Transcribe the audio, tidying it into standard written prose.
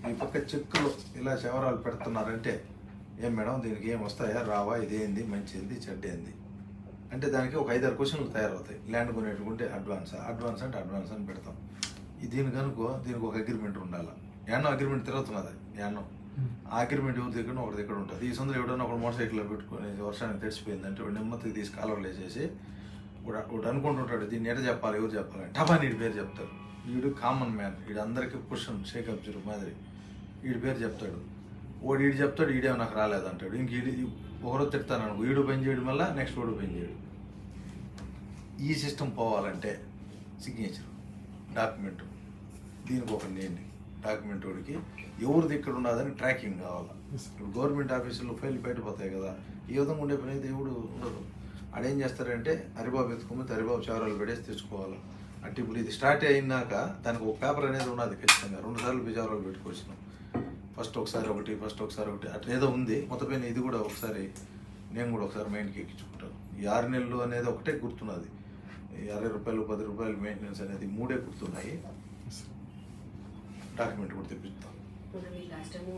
ఈ పక్క చెక్కులు ఇలా శవరాలు పెడుతున్నారంటే ఏం మేడం దీనికి ఏం వస్తాయా రావా, ఇదేంది మంచిది చెడ్డేంది అంటే దానికి ఒక 5-6 క్వశ్చన్లు తయారవుతాయి. ల్యాండ్ కొనేటుకుంటే అడ్వాన్స్ అంటే అడ్వాన్స్ అని పెడతాం. దీనికి అనుకో దీనికి ఒక అగ్రిమెంట్ ఉండాలి. యాన్నో అగ్రిమెంట్ తిరుగుతున్నది యాన్నో, ఆ అగ్రిమెంట్ ఎవరి దగ్గర ఒకటి దగ్గర ఉంటుంది. ఈ సందులో ఎవడన్నా ఒక మోటార్ సైకిల్లో పెట్టుకుని వర్షానికి తడిసిపోయిందంటే వాడు నెమ్మదికి తీసి కాలువలు వేసేసి వాడు అనుకుంటుంటాడు దీన్ని ఎట చెప్పాలి ఎవరు చెప్పాలని టబా నీడి పేరు చెప్తాడు. వీడు కామన్ మ్యాన్, వీడు అందరికీ క్వశ్చన్ షేక్ అబ్జర్ మాదిరి వీడి పేరు చెప్తాడు. వాడు వీడు చెప్తాడు వీడేమో నాకు రాలేదంటాడు. ఇంక వీడి ఒకరో తిడతాను అనుకో వీడు పని చేయడం వల్ల నెక్స్ట్ వాడు పని చేయడు. ఈ సిస్టమ్ పోవాలంటే సిగ్నేచర్ డాక్యుమెంట్ దీనికి ఒక నేండి డాక్యుమెంట్ వాడికి ఎవరిది ఇక్కడ ఉన్నదని ట్రాకింగ్ కావాలి. ఇప్పుడు గవర్నమెంట్ ఆఫీసులో ఫైల్ బయటపోతాయి కదా, ఈ విధంగా ఉండే పని అయితే ఎవడు ఉండదు. ఆడేం చేస్తారంటే హరిబాబు ఎత్తుకోమని హరిబాబు చవరాలు పెడేసి తెచ్చుకోవాలి. అంటే ఇప్పుడు ఇది స్టార్ట్ అయినాక దానికి ఒక పేపర్ అనేది ఉన్నది ఖచ్చితంగా. 2 సార్లు చవరాలు పెట్టుకొచ్చినాం. ఫస్ట్ ఒకసారి ఒకటి అట్లా ఏదో ఉంది. మొత్తపైన ఇది కూడా ఒకసారి నేను కూడా ఒకసారి మైండ్కి ఎక్కించుకుంటాను. ఈ 6 నెలలు అనేది ఒకటే గుర్తున్నది. 60 రూపాయలు 10 రూపాయలు మెయింటెనెన్స్ అనేది 3 గుర్తున్నాయి. డాక్యుమెంట్ కూడా తెప్పిస్తాం.